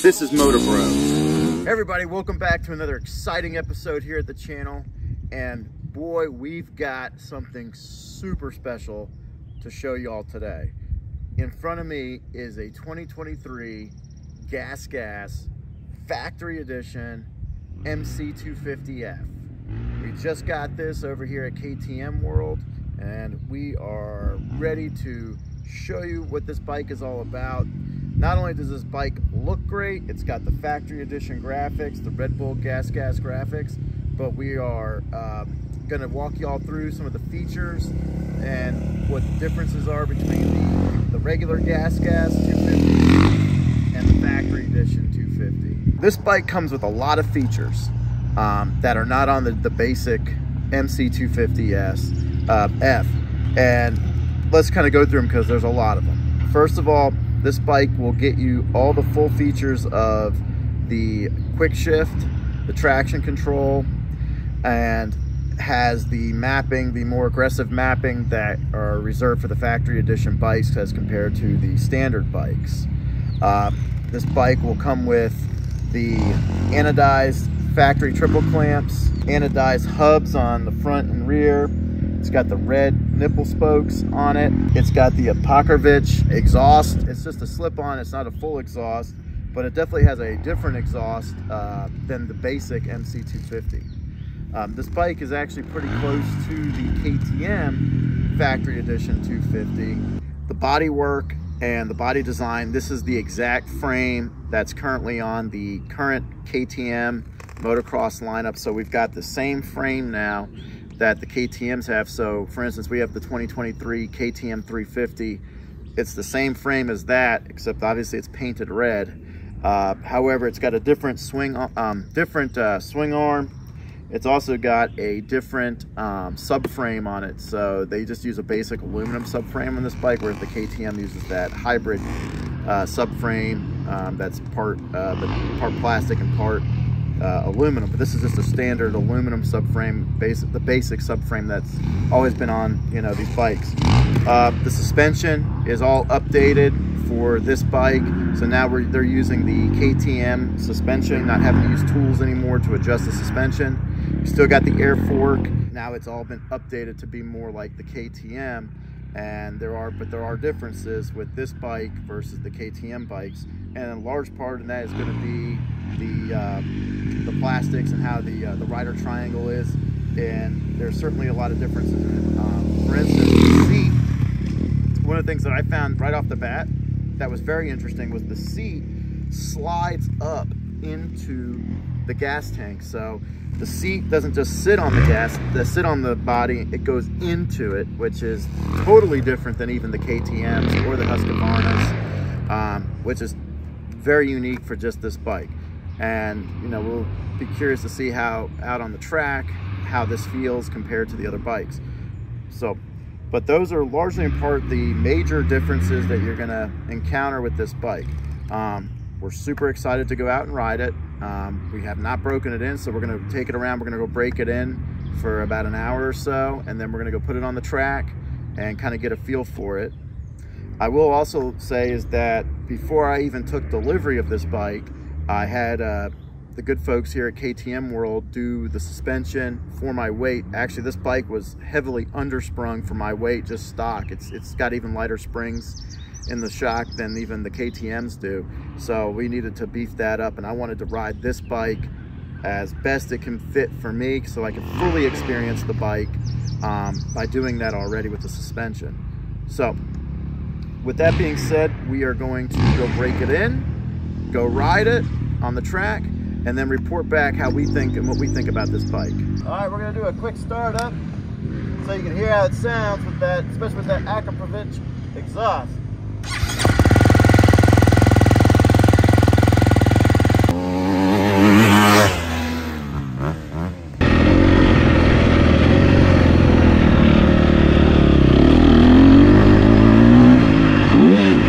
This is Motor Bros. Hey everybody, welcome back to another exciting episode here at the channel. And boy, we've got something super special to show y'all today. In front of me is a 2023 GASGAS Factory Edition MC250F. We just got this over here at KTM World, and we are ready to show you what this bike is all about. Not only does this bike look great, it's got the factory edition graphics, the Red Bull GASGAS graphics, but we are going to walk y'all through some of the features and what the differences are between the regular GASGAS 250 and the factory edition 250. This bike comes with a lot of features that are not on the basic MC250S F, and let's kind of go through them because there's a lot of them. First of all, this bike will get you all the full features of the quick shift, the traction control, and has the mapping, the more aggressive mapping that are reserved for the factory edition bikes as compared to the standard bikes. This bike will come with the anodized factory triple clamps, anodized hubs on the front and rear. It's got the red nipple spokes on it. It's got the Apocalypse exhaust. It's just a slip-on, it's not a full exhaust, but it definitely has a different exhaust than the basic MC250. This bike is actually pretty close to the KTM Factory Edition 250. The body work and the body design, this is the exact frame that's currently on the current KTM motocross lineup. So we've got the same frame now that the KTMs have. So for instance, we have the 2023 KTM 350. It's the same frame as that, except obviously it's painted red. However, it's got a different swing arm. It's also got a different subframe on it. So they just use a basic aluminum subframe on this bike, whereas the KTM uses that hybrid subframe that's part plastic and part aluminum. But this is just a standard aluminum subframe, the basic subframe that's always been on, you know, these bikes. The suspension is all updated for this bike, so now they're using the KTM suspension, not having to use tools anymore to adjust the suspension. You still got the air fork. Now it's all been updated to be more like the KTM, and there are differences with this bike versus the KTM bikes, and a large part of that is going to be the plastics and how the rider triangle is, and there's certainly a lot of differences in it. For instance, the seat. One of the things that I found right off the bat that was very interesting was the seat slides up into the gas tank. So the seat doesn't just sit on the body, it goes into it, which is totally different than even the KTMs or the Husqvarnas, which is very unique for just this bike. And you know, we'll be curious to see how out on the track how this feels compared to the other bikes. So, but those are largely in part the major differences that you're going to encounter with this bike. We're super excited to go out and ride it. We have not broken it in, so we're going to take it around. We're going to go break it in for about an hour or so, and then we're going to go put it on the track and kind of get a feel for it. I will also say is that before I even took delivery of this bike, I had the good folks here at KTM World do the suspension for my weight. Actually, this bike was heavily undersprung for my weight, just stock. It's got even lighter springs in the shock than even the KTMs do. So we needed to beef that up, and I wanted to ride this bike as best it can fit for me so I can fully experience the bike by doing that already with the suspension. So with that being said, we are going to go break it in, go ride it on the track, and then report back how we think and what we think about this bike. All right, we're gonna do a quick startup so you can hear how it sounds with that, especially with that Akrapovic exhaust. Yeah.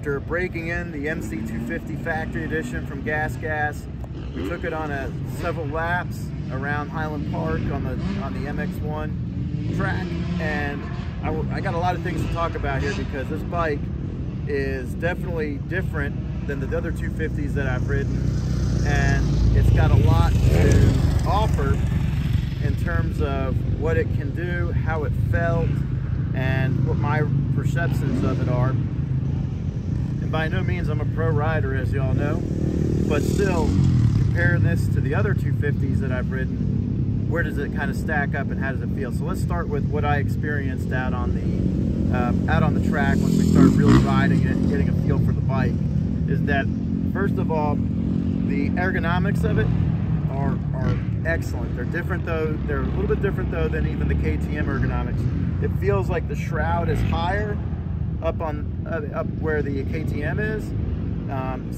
after breaking in the MC250 factory edition from GASGAS, we took it on several laps around Highland Park on the MX1 track, and I got a lot of things to talk about here because this bike is definitely different than the other 250s that I've ridden, and it's got a lot to offer in terms of what it can do, how it felt, and what my perceptions of it are. And by no means I'm a pro rider, as you all know, but still, comparing this to the other 250s that I've ridden, where does it kind of stack up and how does it feel? So let's start with what I experienced out on the track once we started really riding it and getting a feel for the bike. Is that, first of all, the ergonomics of it are excellent. They're different though. They're a little bit different though than even the KTM ergonomics. It feels like the shroud is higher up where the KTM is.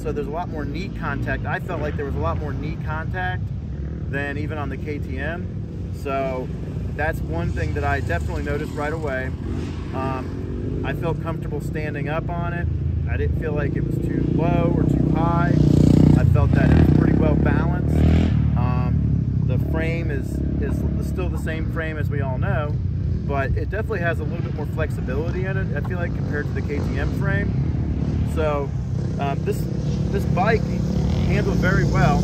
So there's a lot more knee contact. I felt like there was a lot more knee contact than even on the KTM. So that's one thing that I definitely noticed right away. I felt comfortable standing up on it. I didn't feel like it was too low or too high. I felt that it was pretty well balanced. The frame is still the same frame as we all know, but it definitely has a little bit more flexibility in it, I feel like, compared to the KTM frame. So this bike handled very well.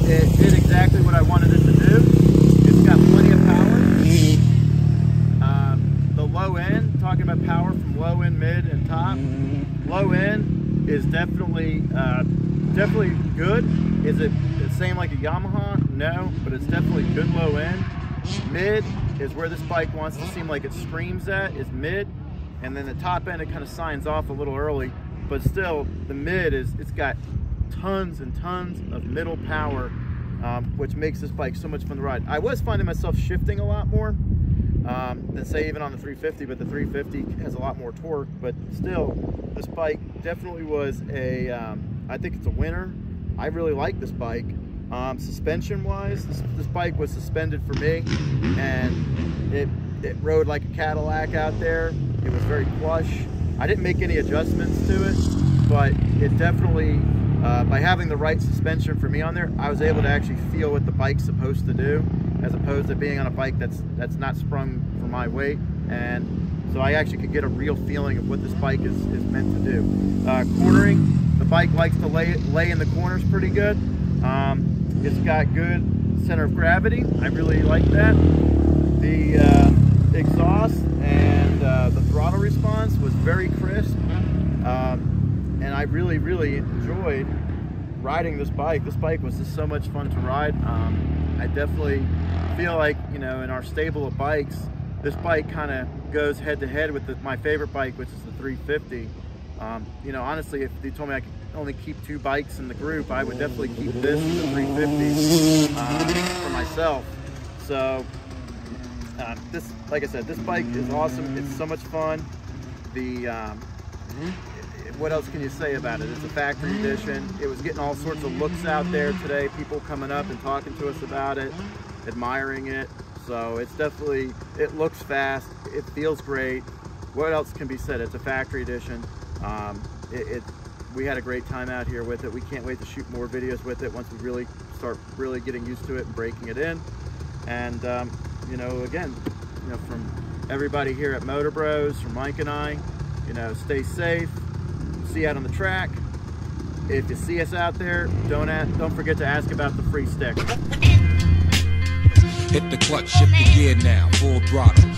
It did exactly what I wanted it to do. It's got plenty of power. The low end, talking about power from low end, mid, and top. Low end is definitely good. Is it the same like a Yamaha? No, but it's definitely good low end. Mid is where this bike wants to seem like it screams at, is mid. And then the top end, it kind of signs off a little early, but still the mid it's got tons and tons of middle power, which makes this bike so much fun to ride. I was finding myself shifting a lot more than say even on the 350, but the 350 has a lot more torque. But still, this bike definitely was I think it's a winner. I really like this bike. Suspension wise, this bike was suspended for me, and it rode like a Cadillac out there. It was very plush. I didn't make any adjustments to it, but it definitely, by having the right suspension for me on there, I was able to actually feel what the bike's supposed to do, as opposed to being on a bike that's not sprung for my weight. And so I actually could get a real feeling of what this bike is meant to do. Cornering, the bike likes to lay in the corners pretty good. It's got good center of gravity. I really like that. The exhaust and the throttle response was very crisp. And I really, really enjoyed riding this bike. This bike was just so much fun to ride. I definitely feel like, you know, in our stable of bikes, this bike kind of goes head to head with my favorite bike, which is the 350. You know, honestly, if they told me I could only keep 2 bikes in the group, I would definitely keep this and the 350 for myself. So this, like I said, this bike is awesome. It's so much fun. What else can you say about it? It's a factory edition. It was getting all sorts of looks out there today, people coming up and talking to us about it, admiring it. So it's definitely, it looks fast, it feels great. What else can be said? It's a factory edition. We had a great time out here with it. We can't wait to shoot more videos with it once we really start getting used to it and breaking it in. And you know, again, you know, from everybody here at Motor Bros, from Mike and I, you know, stay safe. See you out on the track. If you see us out there, don't forget to ask about the free stick. Hit the clutch, shift the gear now, full throttle.